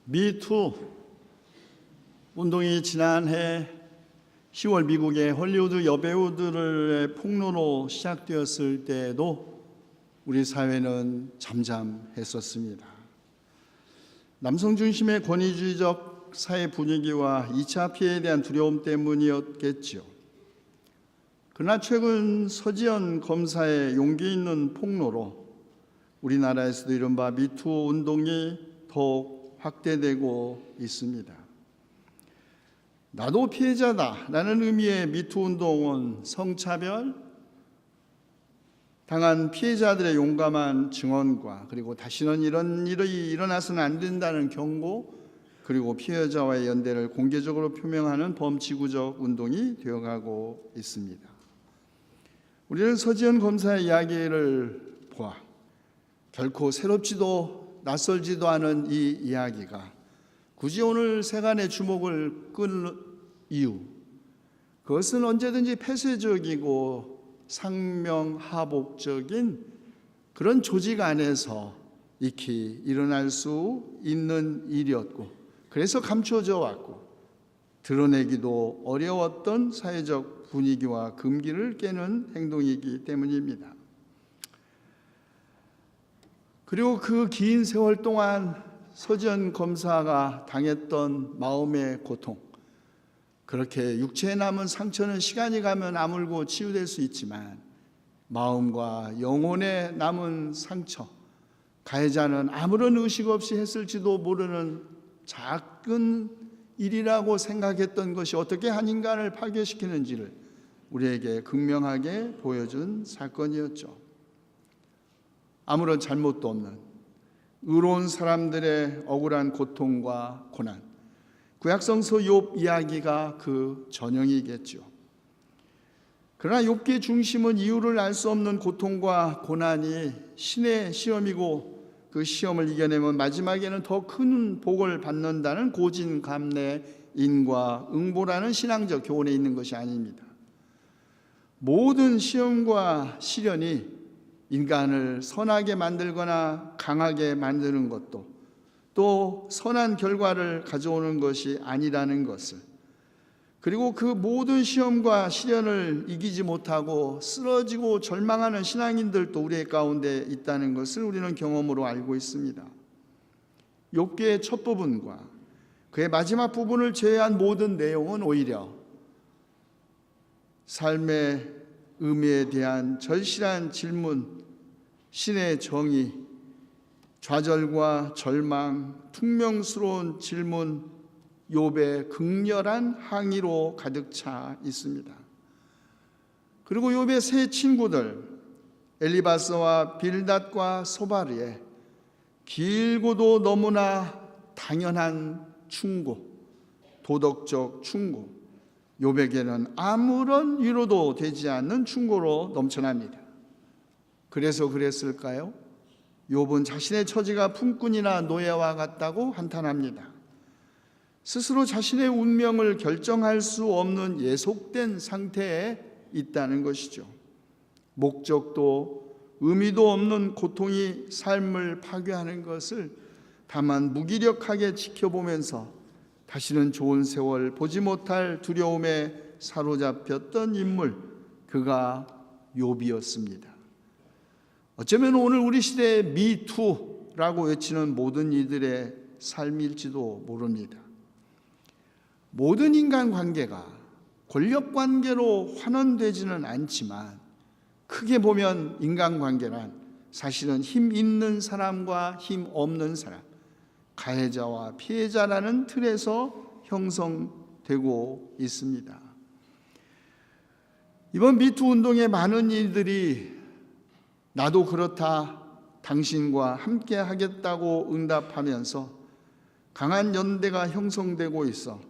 미투 운동이 지난해 10월 미국의 헐리우드 여배우들의 폭로로 시작되었을 때에도 우리 사회는 잠잠했었습니다. 남성 중심의 권위주의적 사회 분위기와 2차 피해에 대한 두려움 때문이었겠지요. 그러나 최근 서지현 검사의 용기 있는 폭로로 우리나라에서도 이른바 미투 운동이 더욱 확대되고 있습니다. 나도 피해자다라는 의미의 미투 운동은 성차별 당한 피해자들의 용감한 증언과 그리고 다시는 이런 일이 일어나서는 안 된다는 경고, 그리고 피해자와의 연대를 공개적으로 표명하는 범지구적 운동이 되어가고 있습니다. 우리는 서지현 검사의 이야기를 보아 결코 새롭지도 낯설지도 않은 이 이야기가 굳이 오늘 세간의 주목을 끌 이유, 그것은 언제든지 폐쇄적이고 상명하복적인 그런 조직 안에서 익히 일어날 수 있는 일이었고, 그래서 감춰져 왔고 드러내기도 어려웠던 사회적 분위기와 금기를 깨는 행동이기 때문입니다. 그리고 그 긴 세월 동안 서지현 검사가 당했던 마음의 고통, 그렇게 육체에 남은 상처는 시간이 가면 아물고 치유될 수 있지만 마음과 영혼에 남은 상처, 가해자는 아무런 의식 없이 했을지도 모르는 작은 일이라고 생각했던 것이 어떻게 한 인간을 파괴시키는지를 우리에게 극명하게 보여준 사건이었죠. 아무런 잘못도 없는 의로운 사람들의 억울한 고통과 고난, 구약성서 욥 이야기가 그 전형이겠죠. 그러나 욥기의 중심은 이유를 알 수 없는 고통과 고난이 신의 시험이고, 그 시험을 이겨내면 마지막에는 더 큰 복을 받는다는 고진감래 인과 응보라는 신앙적 교훈에 있는 것이 아닙니다. 모든 시험과 시련이 인간을 선하게 만들거나 강하게 만드는 것도, 또 선한 결과를 가져오는 것이 아니라는 것을, 그리고 그 모든 시험과 시련을 이기지 못하고 쓰러지고 절망하는 신앙인들도 우리 가운데 있다는 것을 우리는 경험으로 알고 있습니다. 욥기의 첫 부분과 그의 마지막 부분을 제외한 모든 내용은 오히려 삶의 의미에 대한 절실한 질문, 신의 정의, 좌절과 절망, 퉁명스러운 질문, 욥의 극렬한 항의로 가득 차 있습니다. 그리고 욥의 세 친구들 엘리바스와 빌닷과 소바르의 길고도 너무나 당연한 충고, 도덕적 충고, 욥에게는 아무런 위로도 되지 않는 충고로 넘쳐납니다. 그래서 그랬을까요? 욥은 자신의 처지가 품꾼이나 노예와 같다고 한탄합니다. 스스로 자신의 운명을 결정할 수 없는 예속된 상태에 있다는 것이죠. 목적도 의미도 없는 고통이 삶을 파괴하는 것을 다만 무기력하게 지켜보면서 다시는 좋은 세월 보지 못할 두려움에 사로잡혔던 인물, 그가 욥이었습니다. 어쩌면 오늘 우리 시대의 미투라고 외치는 모든 이들의 삶일지도 모릅니다. 모든 인간관계가 권력관계로 환원되지는 않지만 크게 보면 인간관계란 사실은 힘 있는 사람과 힘 없는 사람, 가해자와 피해자라는 틀에서 형성되고 있습니다. 이번 미투 운동의 많은 이들이 나도 그렇다, 당신과 함께 하겠다고 응답하면서 강한 연대가 형성되고 있어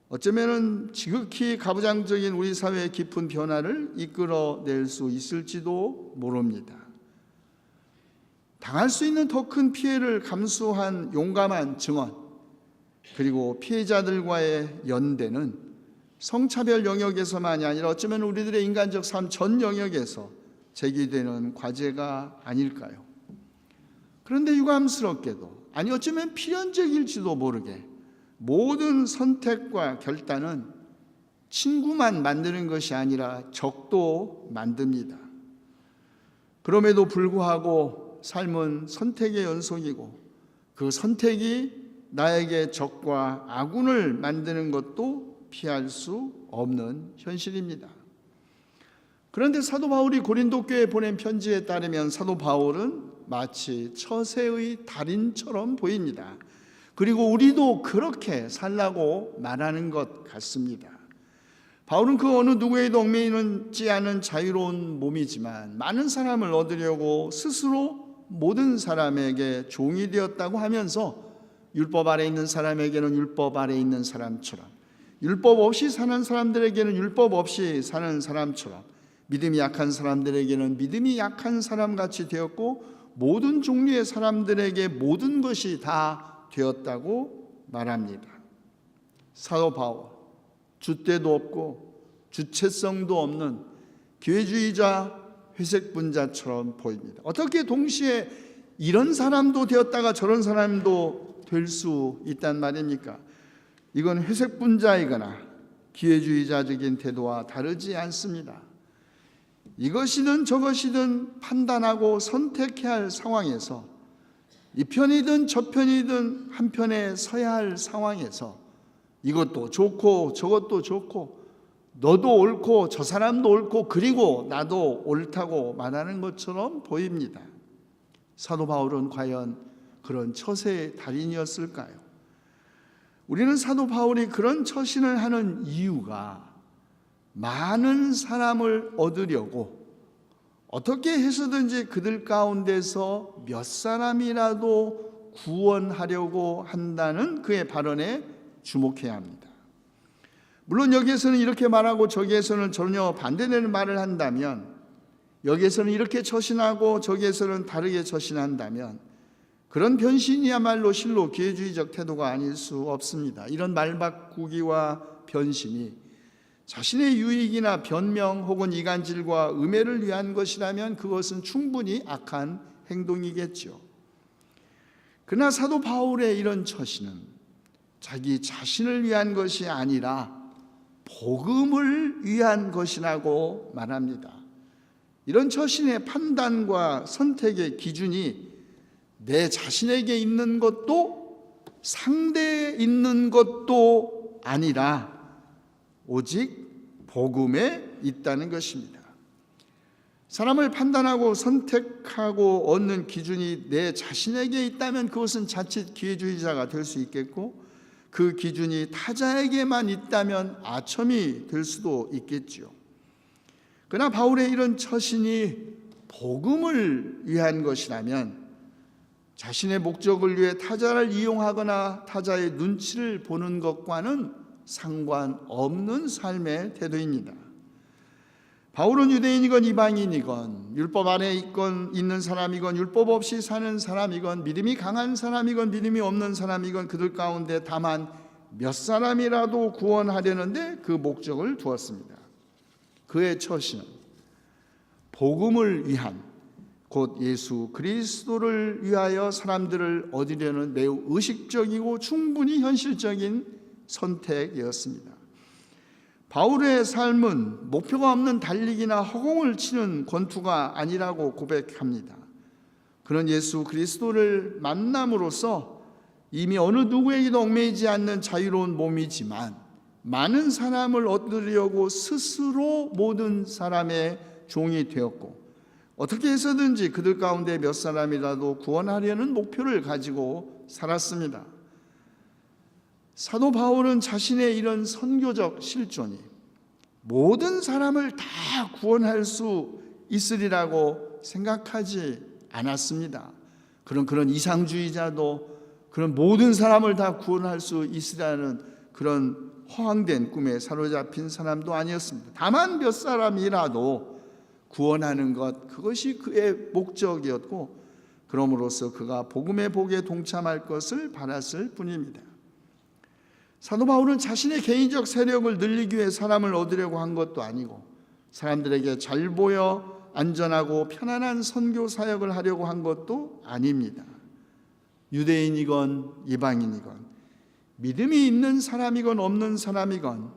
어쩌면 지극히 가부장적인 우리 사회의 깊은 변화를 이끌어낼 수 있을지도 모릅니다. 당할 수 있는 더 큰 피해를 감수한 용감한 증언, 그리고 피해자들과의 연대는 성차별 영역에서만이 아니라 어쩌면 우리들의 인간적 삶 전 영역에서 제기되는 과제가 아닐까요? 그런데 유감스럽게도, 아니 어쩌면 필연적일지도 모르게 모든 선택과 결단은 친구만 만드는 것이 아니라 적도 만듭니다. 그럼에도 불구하고 삶은 선택의 연속이고 그 선택이 나에게 적과 아군을 만드는 것도 피할 수 없는 현실입니다. 그런데 사도 바울이 고린도 교회에 보낸 편지에 따르면 사도 바울은 마치 처세의 달인처럼 보입니다. 그리고 우리도 그렇게 살라고 말하는 것 같습니다. 바울은 그 어느 누구에도 얽매이지 않은 자유로운 몸이지만 많은 사람을 얻으려고 스스로 모든 사람에게 종이 되었다고 하면서 율법 아래 있는 사람에게는 율법 아래 있는 사람처럼, 율법 없이 사는 사람들에게는 율법 없이 사는 사람처럼, 믿음이 약한 사람들에게는 믿음이 약한 사람같이 되었고 모든 종류의 사람들에게 모든 것이 다 되었다고 말합니다. 사도 바울, 줏대도 없고 주체성도 없는 기회주의자, 회색분자처럼 보입니다. 어떻게 동시에 이런 사람도 되었다가 저런 사람도 될 수 있단 말입니까? 이건 회색분자이거나 기회주의자적인 태도와 다르지 않습니다. 이것이든 저것이든 판단하고 선택해야 할 상황에서, 이 편이든 저 편이든 한 편에 서야 할 상황에서 이것도 좋고 저것도 좋고 너도 옳고 저 사람도 옳고 그리고 나도 옳다고 말하는 것처럼 보입니다. 사도 바울은 과연 그런 처세의 달인이었을까요? 우리는 사도 바울이 그런 처신을 하는 이유가 많은 사람을 얻으려고 어떻게 해서든지 그들 가운데서 몇 사람이라도 구원하려고 한다는 그의 발언에 주목해야 합니다. 물론 여기에서는 이렇게 말하고 저기에서는 전혀 반대되는 말을 한다면, 여기에서는 이렇게 처신하고 저기에서는 다르게 처신한다면 그런 변신이야말로 실로 기회주의적 태도가 아닐 수 없습니다. 이런 말바꾸기와 변신이 자신의 유익이나 변명 혹은 이간질과 음해를 위한 것이라면 그것은 충분히 악한 행동이겠죠. 그러나 사도 바울의 이런 처신은 자기 자신을 위한 것이 아니라 복음을 위한 것이라고 말합니다. 이런 처신의 판단과 선택의 기준이 내 자신에게 있는 것도 상대에 있는 것도 아니라 오직 복음에 있다는 것입니다. 사람을 판단하고 선택하고 얻는 기준이 내 자신에게 있다면 그것은 자칫 기회주의자가 될 수 있겠고, 그 기준이 타자에게만 있다면 아첨이 될 수도 있겠지요. 그러나 바울의 이런 처신이 복음을 위한 것이라면 자신의 목적을 위해 타자를 이용하거나 타자의 눈치를 보는 것과는 상관없는 삶의 태도입니다. 바울은 유대인이건 이방인이건 율법 안에 있는 사람이건 율법 없이 사는 사람이건 믿음이 강한 사람이건 믿음이 없는 사람이건 그들 가운데 다만 몇 사람이라도 구원하려는데 그 목적을 두었습니다. 그의 처신은 복음을 위한, 곧 예수 그리스도를 위하여 사람들을 얻으려는 매우 의식적이고 충분히 현실적인 선택이었습니다. 바울의 삶은 목표가 없는 달리기나 허공을 치는 권투가 아니라고 고백합니다. 그는 예수 그리스도를 만남으로써 이미 어느 누구에게도 얽매이지 않는 자유로운 몸이지만 많은 사람을 얻으려고 스스로 모든 사람의 종이 되었고, 어떻게 해서든지 그들 가운데 몇 사람이라도 구원하려는 목표를 가지고 살았습니다. 사도 바울은 자신의 이런 선교적 실존이 모든 사람을 다 구원할 수 있으리라고 생각하지 않았습니다. 그런 이상주의자도 그런 모든 사람을 다 구원할 수 있으라는 그런 허황된 꿈에 사로잡힌 사람도 아니었습니다. 다만 몇 사람이라도 구원하는 것, 그것이 그의 목적이었고, 그럼으로써 그가 복음의 복에 동참할 것을 바랐을 뿐입니다. 사도 바울은 자신의 개인적 세력을 늘리기 위해 사람을 얻으려고 한 것도 아니고, 사람들에게 잘 보여 안전하고 편안한 선교 사역을 하려고 한 것도 아닙니다. 유대인이건 이방인이건, 믿음이 있는 사람이건 없는 사람이건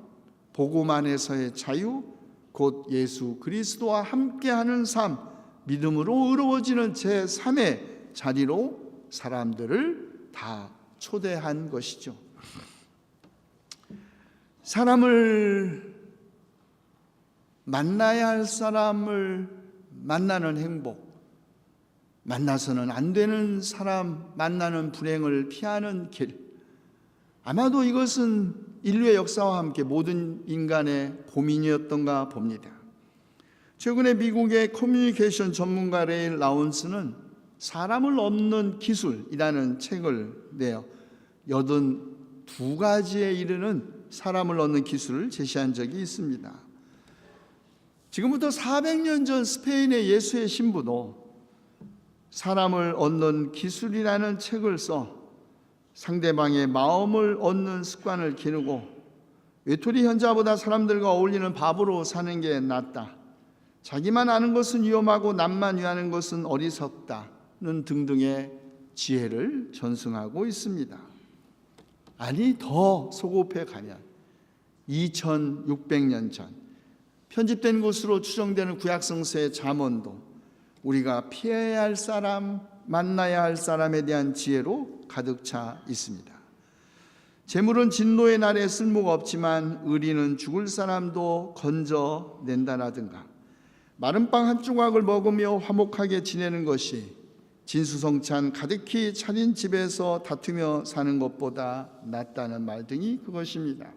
복음 안에서의 자유, 곧 예수 그리스도와 함께하는 삶, 믿음으로 의로워지는 제3의 자리로 사람들을 다 초대한 것이죠. 사람을 만나야 할 사람을 만나는 행복, 만나서는 안 되는 사람 만나는 불행을 피하는 길, 아마도 이것은 인류의 역사와 함께 모든 인간의 고민이었던가 봅니다. 최근에 미국의 커뮤니케이션 전문가 레일 라운스는 사람을 얻는 기술이라는 책을 내어 82가지에 이르는 사람을 얻는 기술을 제시한 적이 있습니다. 지금부터 400년 전 스페인의 예수의 신부도 사람을 얻는 기술이라는 책을 써 상대방의 마음을 얻는 습관을 기르고 외톨이 현자보다 사람들과 어울리는 바보로 사는 게 낫다, 자기만 아는 것은 위험하고 남만 위하는 것은 어리석다는 등등의 지혜를 전승하고 있습니다. 아니, 더 소급해 가면 2600년 전 편집된 것으로 추정되는 구약성서의 잠언도 우리가 피해야 할 사람, 만나야 할 사람에 대한 지혜로 가득 차 있습니다. 재물은 진노의 날에 쓸모가 없지만 의리는 죽을 사람도 건져낸다라든가, 마른 빵 한 조각을 먹으며 화목하게 지내는 것이 진수성찬 가득히 차린 집에서 다투며 사는 것보다 낫다는 말 등이 그것입니다.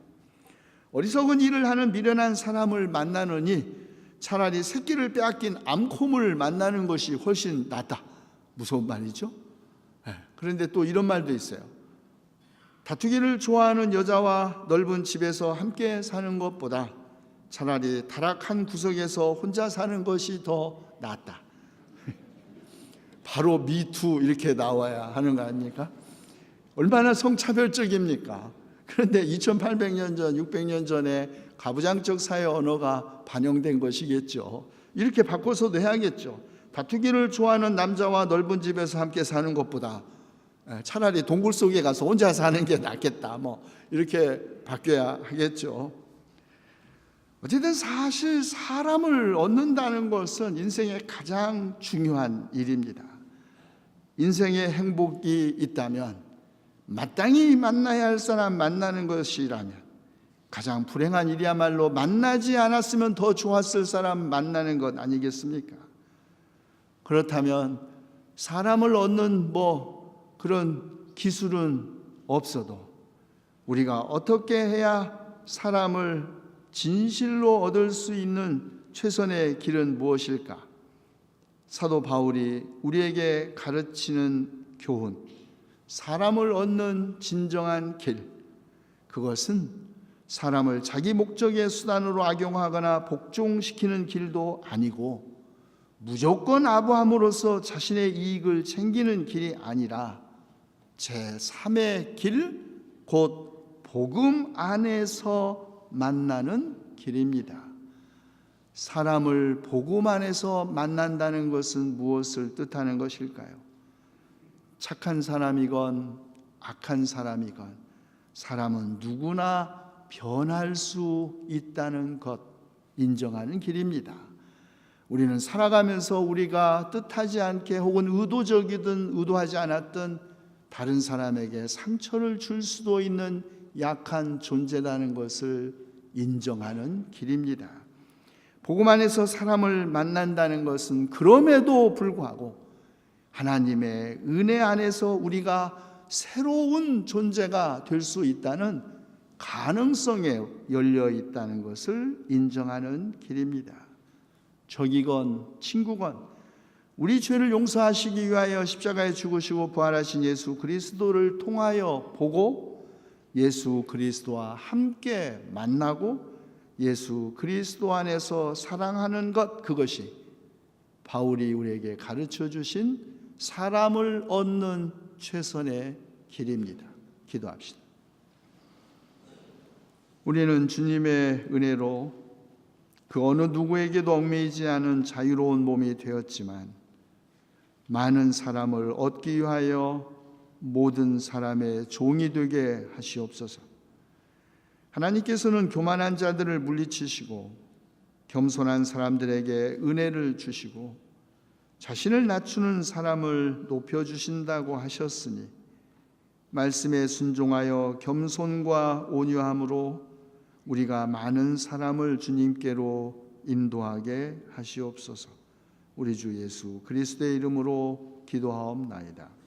어리석은 일을 하는 미련한 사람을 만나느니 차라리 새끼를 빼앗긴 암콤을 만나는 것이 훨씬 낫다. 무서운 말이죠. 그런데 또 이런 말도 있어요. 다투기를 좋아하는 여자와 넓은 집에서 함께 사는 것보다 차라리 다락한 구석에서 혼자 사는 것이 더 낫다. 바로 미투 이렇게 나와야 하는 거 아닙니까? 얼마나 성차별적입니까? 그런데 2800년 전, 600년 전에 가부장적 사회 언어가 반영된 것이겠죠. 이렇게 바꿔서도 해야겠죠. 다투기를 좋아하는 남자와 넓은 집에서 함께 사는 것보다 차라리 동굴 속에 가서 혼자 사는 게 낫겠다, 뭐 이렇게 바뀌어야 하겠죠. 어쨌든 사실 사람을 얻는다는 것은 인생의 가장 중요한 일입니다. 인생의 행복이 있다면 마땅히 만나야 할 사람 만나는 것이라면, 가장 불행한 일이야말로 만나지 않았으면 더 좋았을 사람 만나는 것 아니겠습니까? 그렇다면 사람을 얻는 그런 기술은 없어도 우리가 어떻게 해야 사람을 진실로 얻을 수 있는 최선의 길은 무엇일까? 사도 바울이 우리에게 가르치는 교훈, 사람을 얻는 진정한 길, 그것은 사람을 자기 목적의 수단으로 악용하거나 복종시키는 길도 아니고 무조건 아부함으로써 자신의 이익을 챙기는 길이 아니라 제3의 길, 곧 복음 안에서 만나는 길입니다. 사람을 복음 안에서 만난다는 것은 무엇을 뜻하는 것일까요? 착한 사람이건 악한 사람이건 사람은 누구나 변할 수 있다는 것, 인정하는 길입니다. 우리는 살아가면서 우리가 뜻하지 않게 혹은 의도적이든 의도하지 않았든 다른 사람에게 상처를 줄 수도 있는 약한 존재라는 것을 인정하는 길입니다. 복음 안에서 사람을 만난다는 것은 그럼에도 불구하고 하나님의 은혜 안에서 우리가 새로운 존재가 될 수 있다는 가능성에 열려 있다는 것을 인정하는 길입니다. 적이건 친구건 우리 죄를 용서하시기 위하여 십자가에 죽으시고 부활하신 예수 그리스도를 통하여 보고 예수 그리스도와 함께 만나고 예수 그리스도 안에서 사랑하는 것, 그것이 바울이 우리에게 가르쳐 주신 사람을 얻는 최선의 길입니다. 기도합시다. 우리는 주님의 은혜로 그 어느 누구에게도 얽매이지 않은 자유로운 몸이 되었지만 많은 사람을 얻기 위하여 모든 사람의 종이 되게 하시옵소서. 하나님께서는 교만한 자들을 물리치시고 겸손한 사람들에게 은혜를 주시고 자신을 낮추는 사람을 높여주신다고 하셨으니 말씀에 순종하여 겸손과 온유함으로 우리가 많은 사람을 주님께로 인도하게 하시옵소서. 우리 주 예수 그리스도의 이름으로 기도하옵나이다.